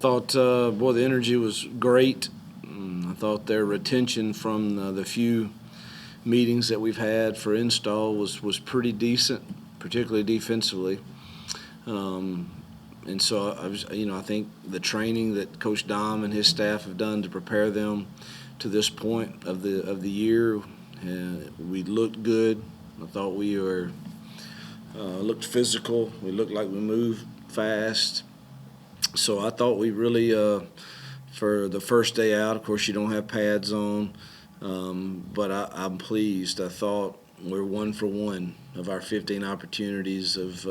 Thought, boy, the energy was great. I thought their retention from the few meetings that we've had for install was pretty decent, particularly defensively. And so I think the training that Coach Dom and his staff have done to prepare them to this point of the year, we looked good. I thought we looked physical. We looked like we moved fast. So I thought we really, for the first day out, of course you don't have pads on, but I'm pleased. I thought we're 1 for 1 of our 15 opportunities of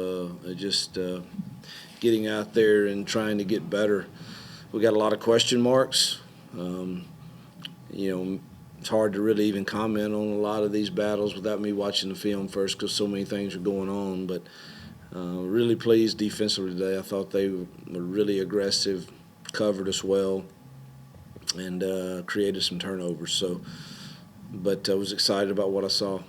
just getting out there and trying to get better. We got a lot of question marks. It's hard to really even comment on a lot of these battles without me watching the film first because so many things are going on. But really pleased defensively today. I thought they were really aggressive, covered us well, and created some turnovers. But I was excited about what I saw.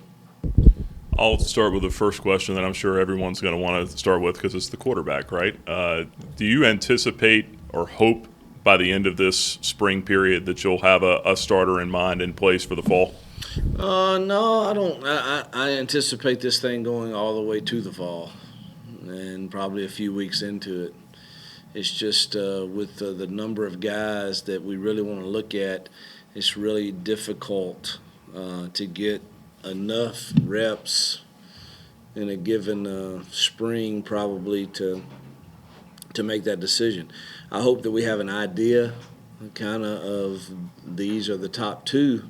I'll start with the first question that I'm sure everyone's going to want to start with because it's the quarterback, right? Do you anticipate or hope by the end of this spring period that you'll have a starter in mind in place for the fall? No, I don't. I anticipate this thing going all the way to the fall and probably a few weeks into it. It's just with the number of guys that we really want to look at, it's really difficult to get enough reps in a given spring probably to make that decision. I hope that we have an idea kind of these are the top 2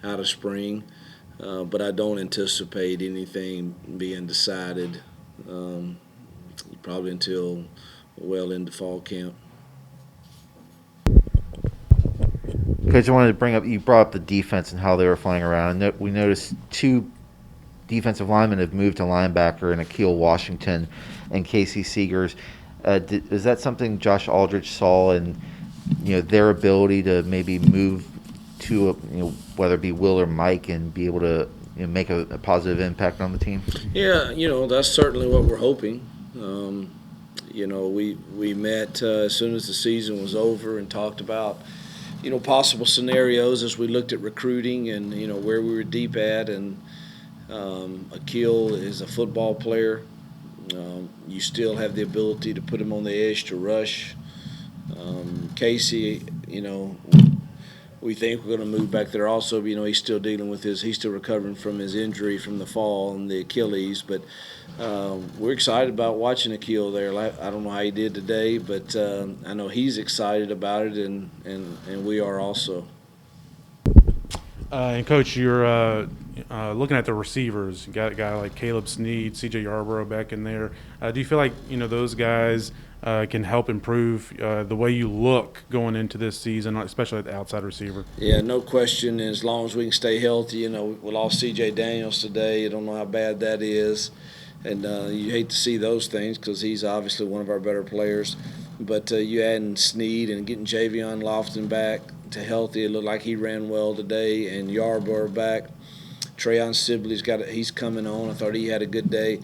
out of spring, but I don't anticipate anything being decided probably until well into fall camp. Coach, I wanted to bring up, you brought up the defense and how they were flying around. And we noticed 2 defensive linemen have moved to linebacker in Akil Washington and Casey Seegers. Is that something Josh Aldrich saw in their ability to maybe move to whether it be Will or Mike and be able to make a positive impact on the team? Yeah, that's certainly what we're hoping. We met as soon as the season was over and talked about possible scenarios as we looked at recruiting and where we were deep at. And Akil is a football player. You still have the ability to put him on the edge to rush. Casey, we think we're going to move back there also. He's still dealing with he's still recovering from his injury from the fall and the Achilles. But we're excited about watching Akil there. I don't know how he did today, but I know he's excited about it, and we are also. And Coach, you're looking at the receivers. You got a guy like Caleb Snead, C.J. Yarborough back in there. Do you feel like those guys can help improve the way you look going into this season, especially at the outside receiver? Yeah, no question. As long as we can stay healthy, we lost C.J. Daniels today. I don't know how bad that is, and you hate to see those things because he's obviously one of our better players. But you adding Snead and getting Javion Lofton back to healthy, it looked like he ran well today, and Yarborough back. Trayon Sibley's he's coming on. I thought he had a good day.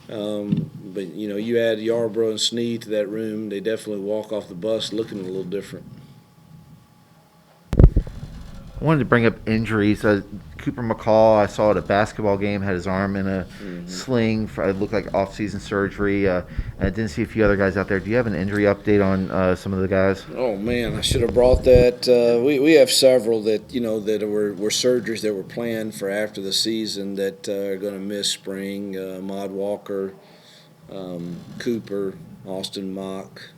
But you add Yarborough and Snead to that room, they definitely walk off the bus looking a little different. I wanted to bring up injuries. Cooper McCall, I saw at a basketball game, had his arm in a sling. It looked like off-season surgery. And I didn't see a few other guys out there. Do you have an injury update on some of the guys? Oh, man, I should have brought that. We have several that, that were surgeries that were planned for after the season that are going to miss spring. Ahmad Walker, Cooper, Austin Mock.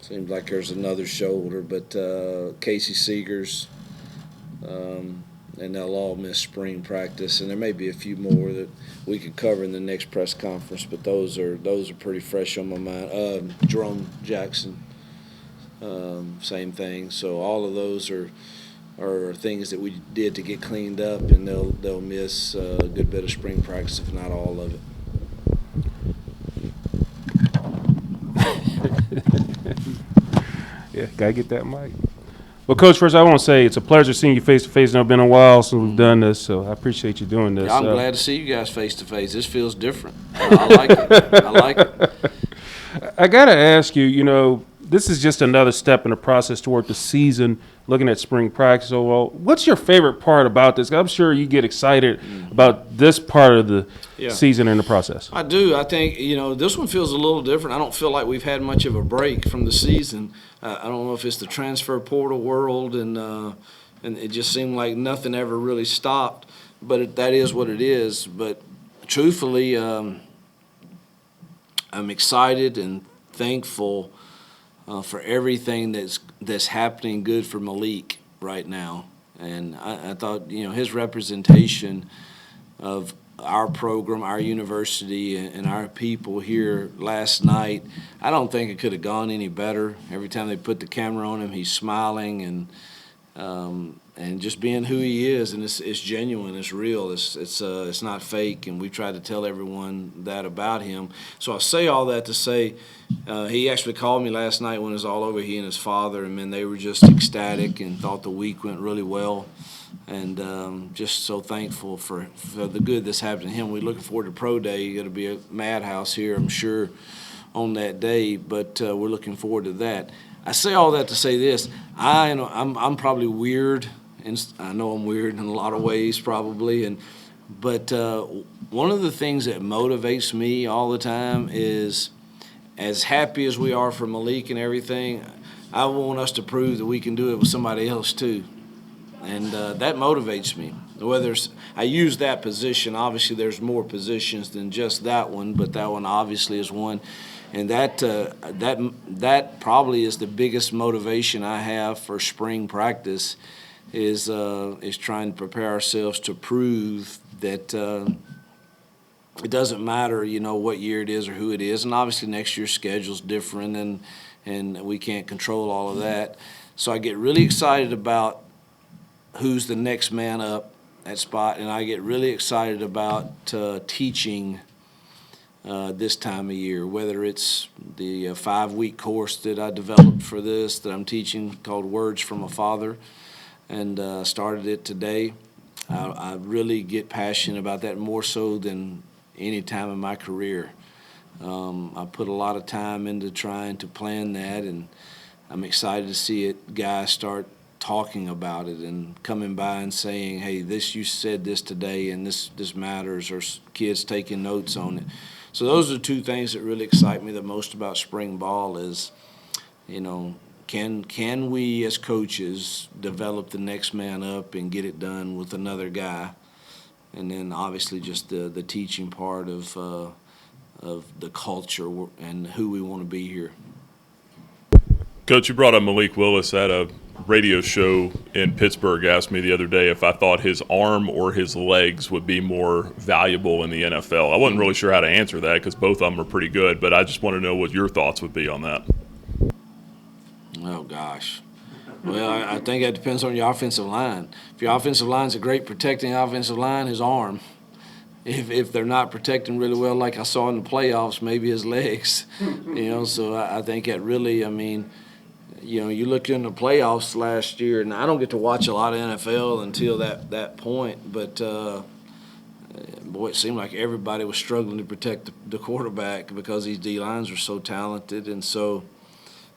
Seems like there's another shoulder, but Casey Seegers, and they'll all miss spring practice. And there may be a few more that we could cover in the next press conference, but those are pretty fresh on my mind. Jerome Jackson, same thing. So all of those are things that we did to get cleaned up, and they'll miss a good bit of spring practice, if not all of it. Yeah, gotta get that mic. Well, Coach, first I want to say it's a pleasure seeing you face to face. It's been a while since we've done this, so I appreciate you doing this. Yeah, I'm glad to see you guys face to face. This feels different. I like it. I like it. I got to ask you, this is just another step in the process toward the season, looking at spring practice. So, well, what's your favorite part about this? I'm sure you get excited about this part of the season in the process. I do. I think, this one feels a little different. I don't feel like we've had much of a break from the season. I don't know if it's the transfer portal world, and it just seemed like nothing ever really stopped. But that is what it is. But truthfully, I'm excited and thankful for everything that's happening good for Malik right now. And I thought, his representation of our program, our university, and our people here last night, I don't think it could have gone any better. Every time they put the camera on him, he's smiling and just being who he is, and it's genuine, it's real, it's not fake, and we try to tell everyone that about him. So I say all that to say, he actually called me last night when it was all over. He and his father, and man, they were just ecstatic and thought the week went really well, and just so thankful for the good that's happened to him. We're looking forward to Pro Day. Going to be a madhouse here, I'm sure, on that day, but we're looking forward to that. I say all that to say this: I'm probably weird, and I know I'm weird in a lot of ways, probably. But one of the things that motivates me all the time is, as happy as we are for Malik and everything, I want us to prove that we can do it with somebody else too, and that motivates me. Whether I use that position, obviously there's more positions than just that one, but that one obviously is one. And that probably is the biggest motivation I have for spring practice, is trying to prepare ourselves to prove that it doesn't matter, what year it is or who it is. And obviously next year's schedule's different, and we can't control all of that. So I get really excited about who's the next man up at spot, and I get really excited about teaching this time of year, whether it's the 5-week course that I developed for this that I'm teaching called Words from a Father, and started it today. I really get passionate about that, more so than any time in my career. I put a lot of time into trying to plan that, and I'm excited to see it, guys start talking about it and coming by and saying, hey, you said this today, and this matters, or kids taking notes on it. So those are the two things that really excite me the most about spring ball is, can we as coaches develop the next man up and get it done with another guy? And then obviously just the teaching part of the culture and who we want to be here. Coach, you brought up Malik Willis at a radio show in Pittsburgh. Asked me the other day if I thought his arm or his legs would be more valuable in the NFL. I wasn't really sure how to answer that because both of them are pretty good, but I just want to know what your thoughts would be on that. Oh, gosh. Well, I think that depends on your offensive line. If your offensive line's a great protecting offensive line, his arm. If they're not protecting really well, like I saw in the playoffs, maybe his legs. So I think that really, you look in the playoffs last year, and I don't get to watch a lot of NFL until that point, but boy, it seemed like everybody was struggling to protect the quarterback because these D-lines are so talented, and so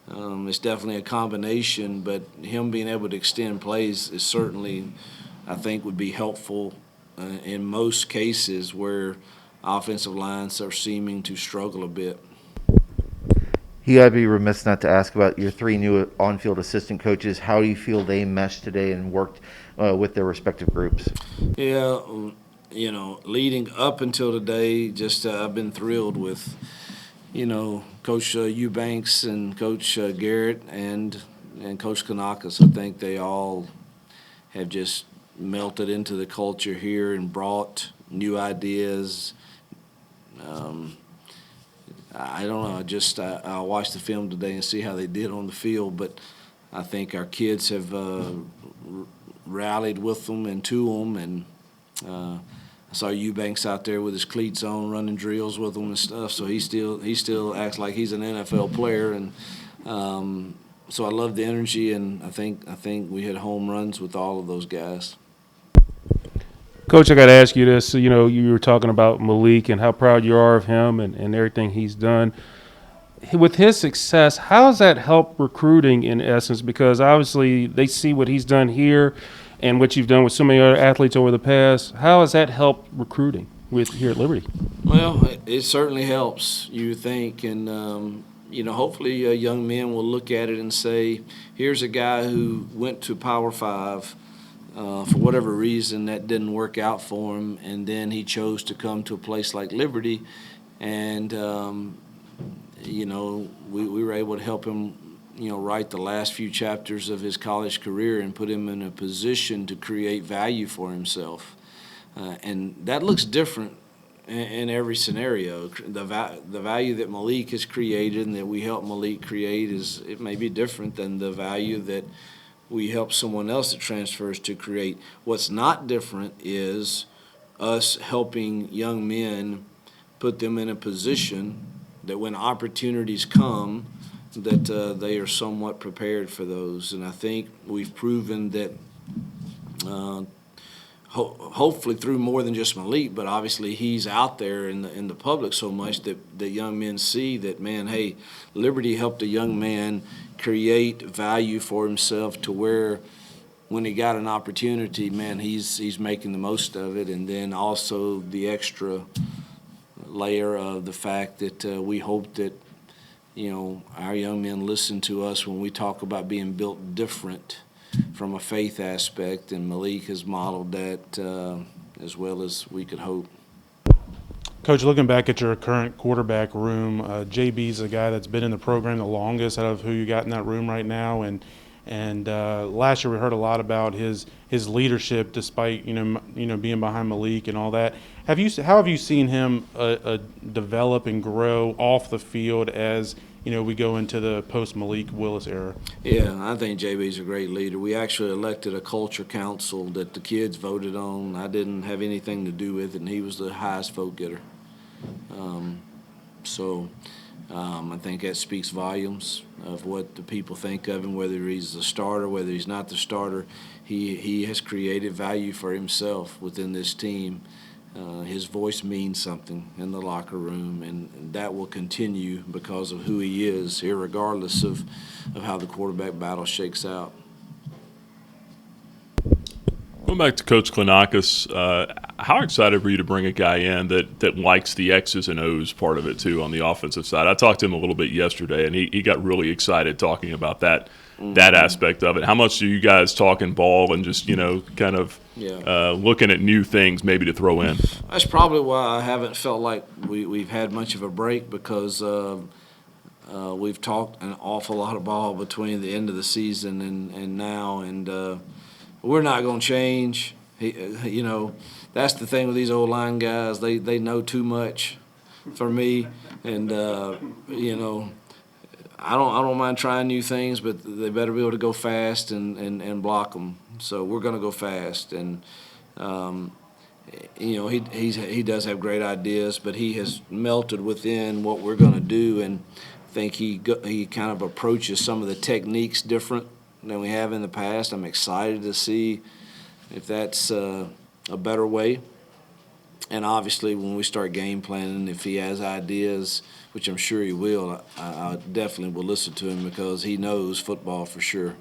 it's definitely a combination, but him being able to extend plays is certainly, I think, would be helpful in most cases where offensive lines are seeming to struggle a bit. I'd be remiss not to ask about your 3 new on-field assistant coaches. How do you feel they meshed today and worked with their respective groups? Yeah, leading up until today, just I've been thrilled with, Coach Eubanks and Coach Garrett and Coach Kanakas. I think they all have just melted into the culture here and brought new ideas. I don't know. I'll watch the film today and see how they did on the field, but I think our kids have rallied with them and to them, and I saw Eubanks out there with his cleats on, running drills with them and stuff. So he still acts like he's an NFL player, and so I love the energy, and I think we hit home runs with all of those guys. Coach, I got to ask you this. You were talking about Malik and how proud you are of him and everything he's done. with his success, how has that helped recruiting in essence? Because obviously they see what he's done here and what you've done with so many other athletes over the past. How has that helped recruiting with here at Liberty? Well, it certainly helps, you think, and hopefully young men will look at it and say, here's a guy who went to Power Five. For whatever reason, that didn't work out for him, and then he chose to come to a place like Liberty, and we were able to help him, write the last few chapters of his college career and put him in a position to create value for himself, and that looks different in every scenario. The value that Malik has created and that we help Malik create it may be different than the value that we help someone else that transfers to create. What's not different is us helping young men, put them in a position that when opportunities come, that they are somewhat prepared for those. And I think we've proven that hopefully through more than just Malik, but obviously he's out there in the public so much that young men see that, man, hey, Liberty helped a young man create value for himself to where when he got an opportunity, man, he's making the most of it. And then also the extra layer of the fact that we hope that our young men listen to us when we talk about being built different from a faith aspect, and Malik has modeled that as well as we could hope. Coach, looking back at your current quarterback room, JB's a guy that's been in the program the longest out of who you got in that room right now, and last year we heard a lot about his leadership, despite being behind Malik and all that. How have you seen him develop and grow off the field as we go into the post Malik Willis era? Yeah, I think JB's a great leader. We actually elected a culture council that the kids voted on. I didn't have anything to do with it, and he was the highest vote getter. I think that speaks volumes of what the people think of him, whether he's the starter, whether he's not the starter. He has created value for himself within this team. His voice means something in the locker room, and that will continue because of who he is, irregardless of how the quarterback battle shakes out. Going back to Coach Klinakis, how excited were you to bring a guy in that likes the X's and O's part of it too on the offensive side? I talked to him a little bit yesterday, and he got really excited talking about that aspect of it. How much do you guys talking ball and just kind of looking at new things maybe to throw in? That's probably why I haven't felt like we've had much of a break, because we've talked an awful lot of ball between the end of the season and now, and we're not going to change. That's the thing with these old line guys. They know too much for me, and I don't mind trying new things, but they better be able to go fast and block them. So we're going to go fast, and he does have great ideas, but he has melted within what we're going to do, and I think he kind of approaches some of the techniques different than we have in the past. I'm excited to see if that's a better way. And obviously, when we start game planning, if he has ideas, which I'm sure he will, I definitely will listen to him, because he knows football for sure.